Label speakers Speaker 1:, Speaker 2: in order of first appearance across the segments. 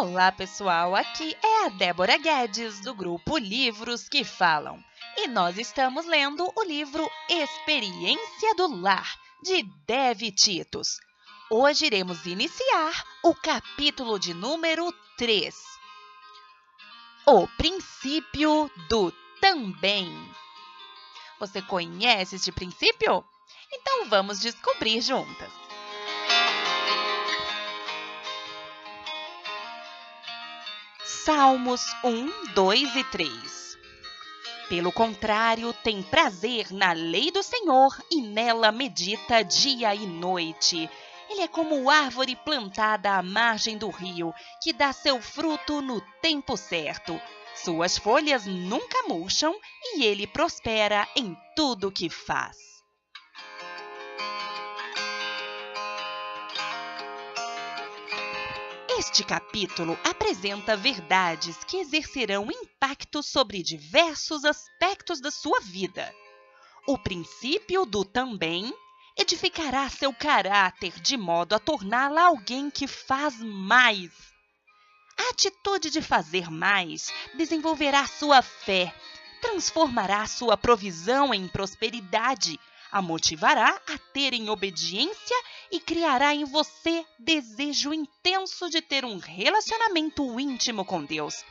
Speaker 1: Olá, pessoal! Aqui é a Débora Guedes, do grupo Livros que Falam. E nós estamos lendo o livro Experiência do Lar, de Dev Titus. Hoje iremos iniciar o capítulo de número 3. O princípio do também. Você conhece este princípio? Então vamos descobrir juntas. Salmos 1, 2 e 3. Pelo contrário, tem prazer na lei do Senhor e nela medita dia e noite. Ele é como árvore plantada à margem do rio, que dá seu fruto no tempo certo. Suas folhas nunca murcham e ele prospera em tudo o que faz. Este capítulo apresenta verdades que exercerão impacto sobre diversos aspectos da sua vida. O princípio do também edificará seu caráter de modo a torná-la alguém que faz mais. A atitude de fazer mais desenvolverá sua fé, transformará sua provisão em prosperidade, a motivará a ter em obediência e criará em você desejo intenso de ter um relacionamento íntimo com Deus.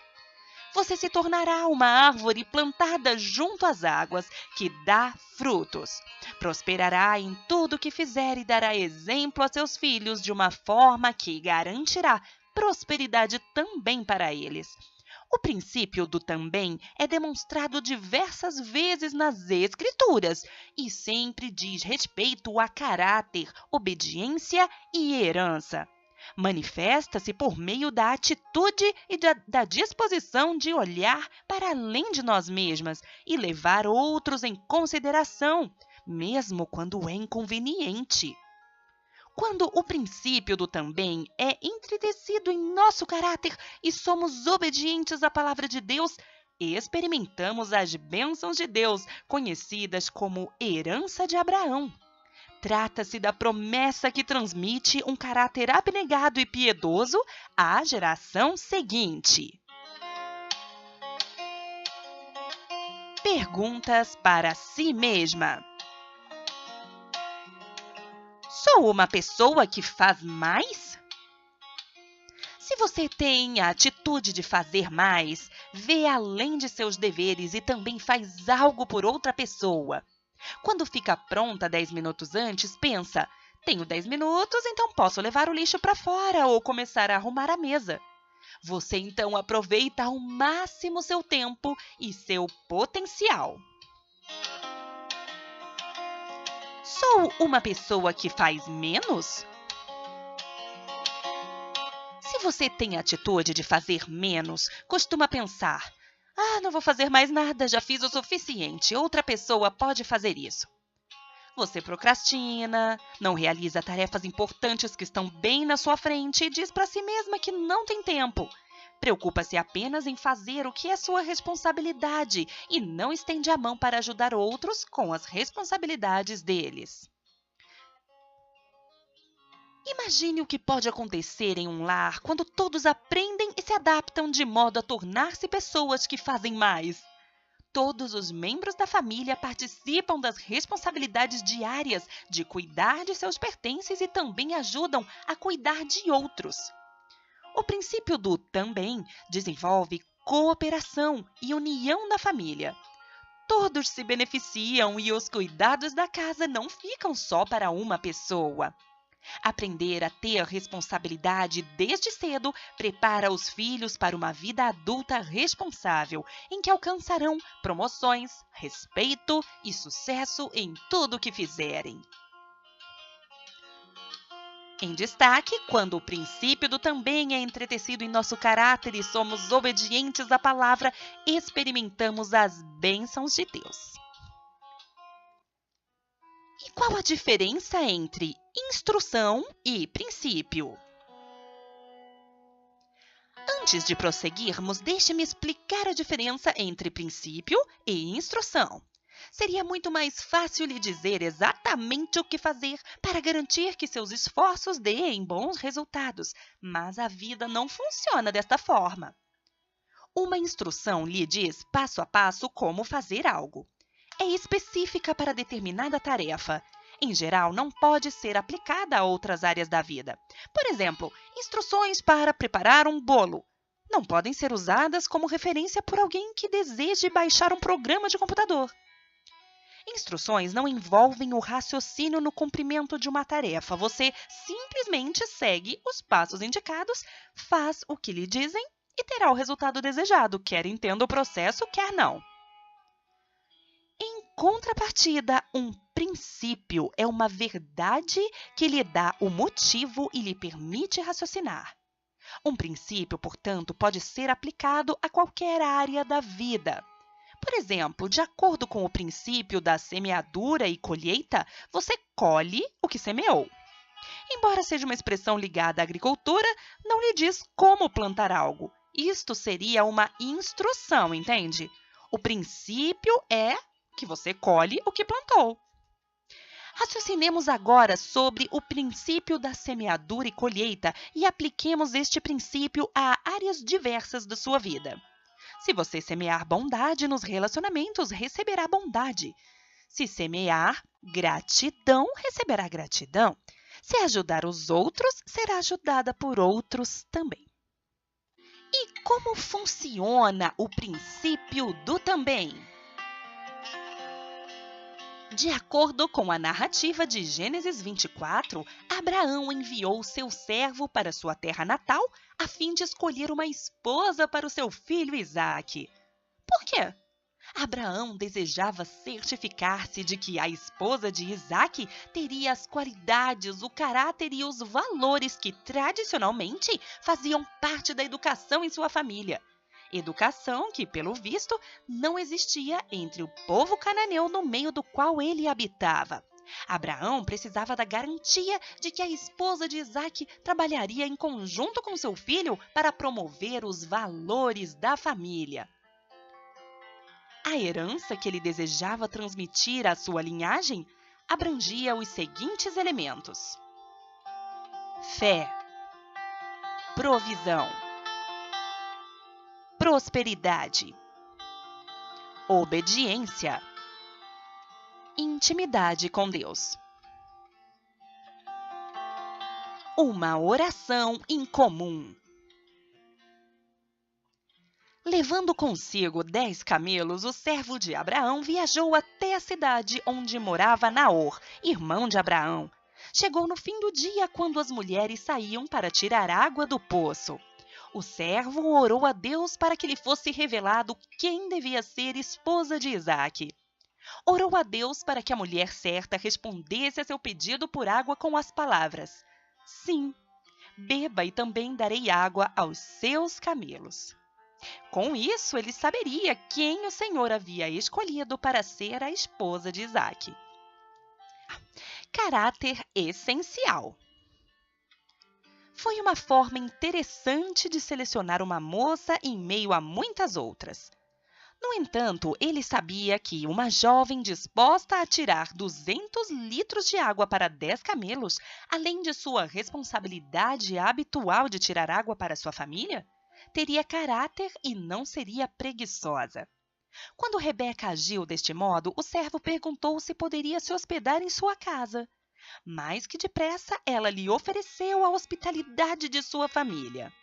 Speaker 1: Você se tornará uma árvore plantada junto às águas, que dá frutos. Prosperará em tudo que fizer e dará exemplo a seus filhos de uma forma que garantirá prosperidade também para eles. O princípio do também é demonstrado diversas vezes nas Escrituras e sempre diz respeito a caráter, obediência e herança. Manifesta-se por meio da atitude e da disposição de olhar para além de nós mesmas e levar outros em consideração, mesmo quando é inconveniente. Quando o princípio do também é entretecido em nosso caráter e somos obedientes à palavra de Deus, experimentamos as bênçãos de Deus, conhecidas como herança de Abraão. Trata-se da promessa que transmite um caráter abnegado e piedoso à geração seguinte. Perguntas para si mesma. Sou uma pessoa que faz mais? Se você tem a atitude de fazer mais, vê além de seus deveres e também faz algo por outra pessoa. Quando fica pronta 10 minutos antes, pensa: tenho 10 minutos, então posso levar o lixo para fora ou começar a arrumar a mesa. Você então aproveita ao máximo seu tempo e seu potencial. Sou uma pessoa que faz menos? Se você tem a atitude de fazer menos, costuma pensar: não vou fazer mais nada, já fiz o suficiente, outra pessoa pode fazer isso. Você procrastina, não realiza tarefas importantes que estão bem na sua frente e diz para si mesma que não tem tempo. Preocupa-se apenas em fazer o que é sua responsabilidade e não estende a mão para ajudar outros com as responsabilidades deles. Imagine o que pode acontecer em um lar quando todos aprendem e se adaptam de modo a tornar-se pessoas que fazem mais. Todos os membros da família participam das responsabilidades diárias de cuidar de seus pertences e também ajudam a cuidar de outros. O princípio do também desenvolve cooperação e união na família. Todos se beneficiam e os cuidados da casa não ficam só para uma pessoa. Aprender a ter responsabilidade desde cedo prepara os filhos para uma vida adulta responsável, em que alcançarão promoções, respeito e sucesso em tudo o que fizerem. Em destaque, quando o princípio do também é entretecido em nosso caráter e somos obedientes à palavra, experimentamos as bênçãos de Deus. E qual a diferença entre instrução e princípio? Antes de prosseguirmos, deixe-me explicar a diferença entre princípio e instrução. Seria muito mais fácil lhe dizer exatamente o que fazer para garantir que seus esforços deem bons resultados, mas a vida não funciona desta forma. Uma instrução lhe diz passo a passo como fazer algo. É específica para determinada tarefa. Em geral, não pode ser aplicada a outras áreas da vida. Por exemplo, instruções para preparar um bolo não podem ser usadas como referência por alguém que deseje baixar um programa de computador. Instruções não envolvem o raciocínio no cumprimento de uma tarefa. Você simplesmente segue os passos indicados, faz o que lhe dizem e terá o resultado desejado, quer entenda o processo, quer não. Em contrapartida, um princípio é uma verdade que lhe dá o motivo e lhe permite raciocinar. Um princípio, portanto, pode ser aplicado a qualquer área da vida. Por exemplo, de acordo com o princípio da semeadura e colheita, você colhe o que semeou. Embora seja uma expressão ligada à agricultura, não lhe diz como plantar algo. Isto seria uma instrução, entende? O princípio é que você colhe o que plantou. Raciocinemos agora sobre o princípio da semeadura e colheita e apliquemos este princípio a áreas diversas da sua vida. Se você semear bondade nos relacionamentos, receberá bondade. Se semear gratidão, receberá gratidão. Se ajudar os outros, será ajudada por outros também. E como funciona o princípio do também? De acordo com a narrativa de Gênesis 24, Abraão enviou seu servo para sua terra natal a fim de escolher uma esposa para o seu filho Isaque. Por quê? Abraão desejava certificar-se de que a esposa de Isaque teria as qualidades, o caráter e os valores que tradicionalmente faziam parte da educação em sua família. Educação que, pelo visto, não existia entre o povo cananeu no meio do qual ele habitava. Abraão precisava da garantia de que a esposa de Isaque trabalharia em conjunto com seu filho para promover os valores da família. A herança que ele desejava transmitir à sua linhagem abrangia os seguintes elementos: fé, provisão, prosperidade, obediência, intimidade com Deus. Uma oração em comum. Levando consigo 10 camelos, o servo de Abraão viajou até a cidade onde morava Naor, irmão de Abraão. Chegou no fim do dia, quando as mulheres saíam para tirar água do poço. O servo orou a Deus para que lhe fosse revelado quem devia ser esposa de Isaque. Orou a Deus para que a mulher certa respondesse a seu pedido por água com as palavras: sim, beba e também darei água aos seus camelos. Com isso, ele saberia quem o Senhor havia escolhido para ser a esposa de Isaque. Caráter essencial. Foi uma forma interessante de selecionar uma moça em meio a muitas outras. No entanto, ele sabia que uma jovem disposta a tirar 200 litros de água para 10 camelos, além de sua responsabilidade habitual de tirar água para sua família, teria caráter e não seria preguiçosa. Quando Rebeca agiu deste modo, o servo perguntou se poderia se hospedar em sua casa. Mais que depressa, ela lhe ofereceu a hospitalidade de sua família.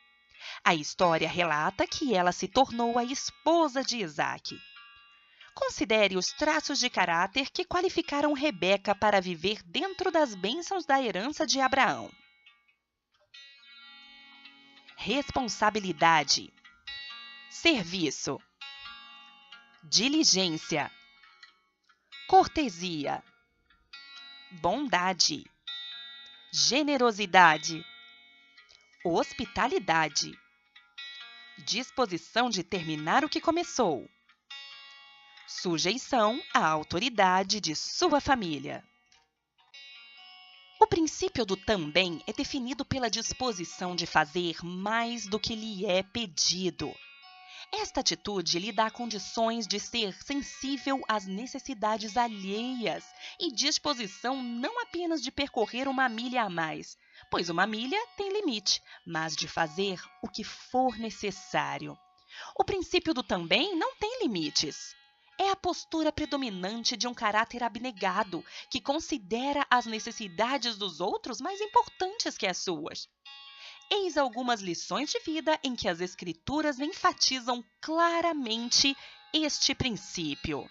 Speaker 1: A história relata que ela se tornou a esposa de Isaque. Considere os traços de caráter que qualificaram Rebeca para viver dentro das bênçãos da herança de Abraão. Responsabilidade, serviço, diligência, cortesia, bondade, generosidade, hospitalidade, disposição de terminar o que começou, sujeição à autoridade de sua família. O princípio do também é definido pela disposição de fazer mais do que lhe é pedido. Esta atitude lhe dá condições de ser sensível às necessidades alheias e disposição não apenas de percorrer uma milha a mais, pois uma milha tem limite, mas de fazer o que for necessário. O princípio do também não tem limites. É a postura predominante de um caráter abnegado, que considera as necessidades dos outros mais importantes que as suas. Eis algumas lições de vida em que as Escrituras enfatizam claramente este princípio.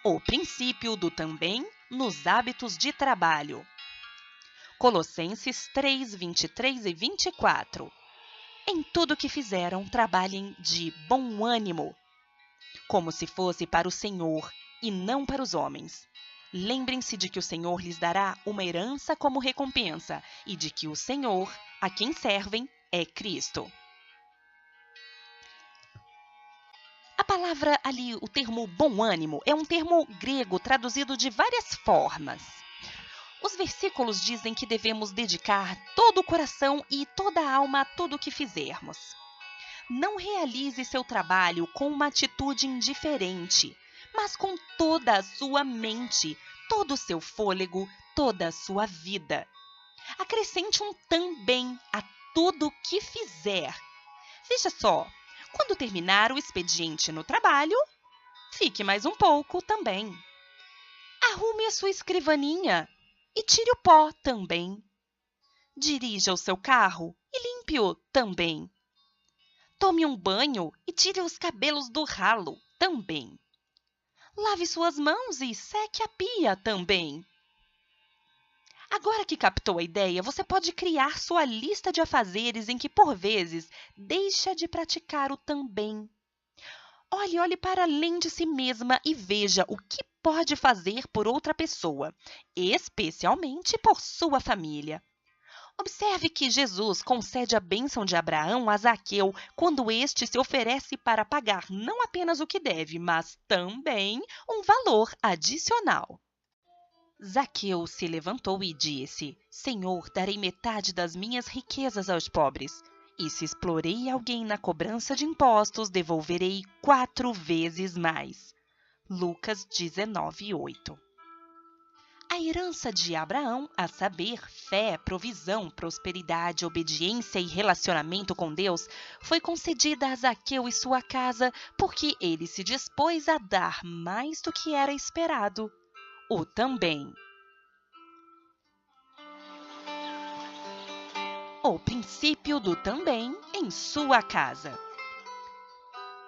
Speaker 1: O princípio do também nos hábitos de trabalho. Colossenses 3, 23 e 24. Em tudo que fizeram, trabalhem de bom ânimo, como se fosse para o Senhor e não para os homens. Lembrem-se de que o Senhor lhes dará uma herança como recompensa e de que o Senhor, a quem servem, é Cristo. A palavra ali, o termo bom ânimo, é um termo grego traduzido de várias formas. Os versículos dizem que devemos dedicar todo o coração e toda a alma a tudo o que fizermos. Não realize seu trabalho com uma atitude indiferente, mas com toda a sua mente, todo o seu fôlego, toda a sua vida. Acrescente um também a tudo o que fizer. Veja só, quando terminar o expediente no trabalho, fique mais um pouco também. Arrume a sua escrivaninha e tire o pó também. Dirija o seu carro e limpe-o também. Tome um banho e tire os cabelos do ralo também. Lave suas mãos e seque a pia também. Agora que captou a ideia, você pode criar sua lista de afazeres em que, por vezes, deixa de praticar o também. Olhe para além de si mesma e veja o que pode fazer por outra pessoa, especialmente por sua família. Observe que Jesus concede a bênção de Abraão a Zaqueu quando este se oferece para pagar não apenas o que deve, mas também um valor adicional. Zaqueu se levantou e disse: Senhor, darei metade das minhas riquezas aos pobres. E se explorei alguém na cobrança de impostos, devolverei 4 vezes mais. Lucas 19:8. A herança de Abraão, a saber, fé, provisão, prosperidade, obediência e relacionamento com Deus, foi concedida a Zaqueu e sua casa porque ele se dispôs a dar mais do que era esperado. O também. O princípio do também em sua casa.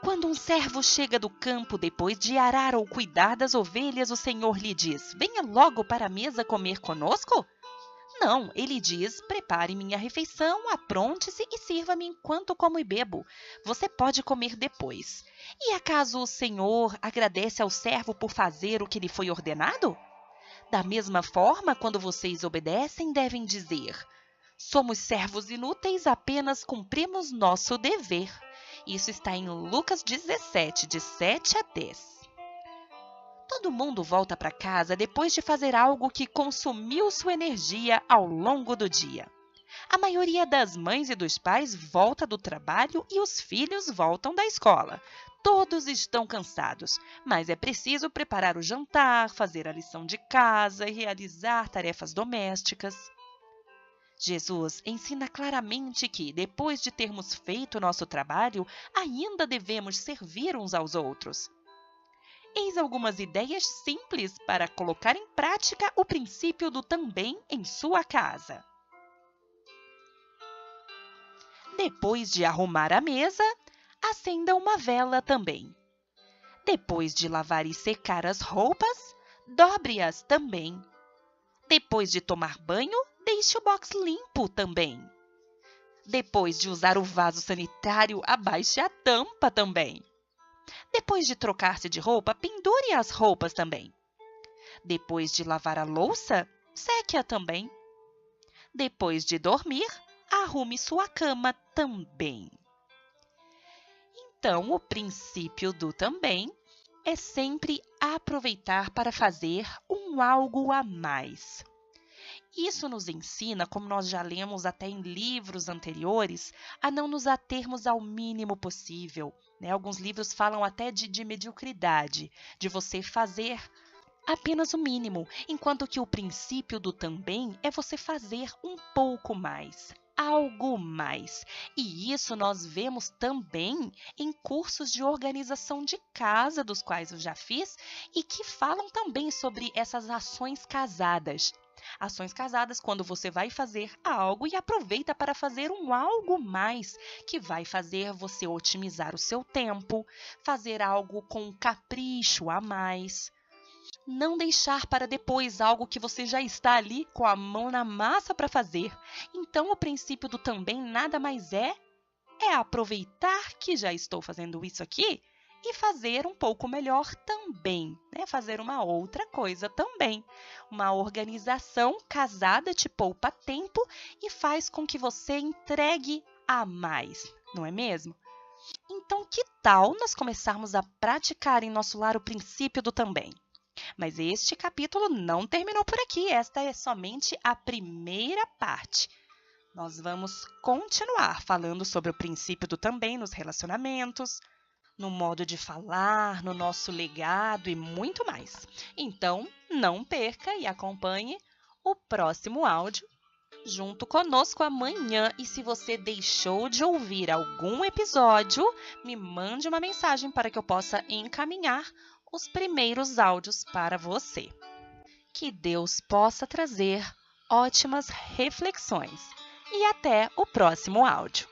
Speaker 1: Quando um servo chega do campo depois de arar ou cuidar das ovelhas, o Senhor lhe diz: Venha logo para a mesa comer conosco? Não, ele diz: Prepare minha refeição, apronte-se e sirva-me enquanto como e bebo. Você pode comer depois. E acaso o Senhor agradece ao servo por fazer o que lhe foi ordenado? Da mesma forma, quando vocês obedecem, devem dizer: Somos servos inúteis, apenas cumprimos nosso dever. Isso está em Lucas 17, de 7 a 10. Todo mundo volta para casa depois de fazer algo que consumiu sua energia ao longo do dia. A maioria das mães e dos pais volta do trabalho e os filhos voltam da escola. Todos estão cansados, mas é preciso preparar o jantar, fazer a lição de casa e realizar tarefas domésticas. Jesus ensina claramente que, depois de termos feito nosso trabalho, ainda devemos servir uns aos outros. Eis algumas ideias simples para colocar em prática o princípio do também em sua casa. Depois de arrumar a mesa, acenda uma vela também. Depois de lavar e secar as roupas, dobre-as também. Depois de tomar banho, deixe o box limpo também. Depois de usar o vaso sanitário, abaixe a tampa também. Depois de trocar-se de roupa, pendure as roupas também. Depois de lavar a louça, seque-a também. Depois de dormir, arrume sua cama também. Então, o princípio do também é sempre aproveitar para fazer um algo a mais. Isso nos ensina, como nós já lemos até em livros anteriores, a não nos atermos ao mínimo possível, né? Alguns livros falam até de mediocridade, de você fazer apenas o mínimo, enquanto que o princípio do também é você fazer um pouco mais, algo mais. E isso nós vemos também em cursos de organização de casa, dos quais eu já fiz, e que falam também sobre essas ações casadas. Ações casadas quando você vai fazer algo e aproveita para fazer um algo mais, que vai fazer você otimizar o seu tempo, fazer algo com capricho a mais. Não deixar para depois algo que você já está ali com a mão na massa para fazer. Então, o princípio do também nada mais é aproveitar que já estou fazendo isso aqui e fazer um pouco melhor também, né? Fazer uma outra coisa também. Uma organização casada te poupa tempo e faz com que você entregue a mais, não é mesmo? Então, que tal nós começarmos a praticar em nosso lar o princípio do também? Mas este capítulo não terminou por aqui, esta é somente a primeira parte. Nós vamos continuar falando sobre o princípio do também nos relacionamentos, no modo de falar, no nosso legado e muito mais. Então, não perca e acompanhe o próximo áudio junto conosco amanhã. E se você deixou de ouvir algum episódio, me mande uma mensagem para que eu possa encaminhar os primeiros áudios para você. Que Deus possa trazer ótimas reflexões. E até o próximo áudio.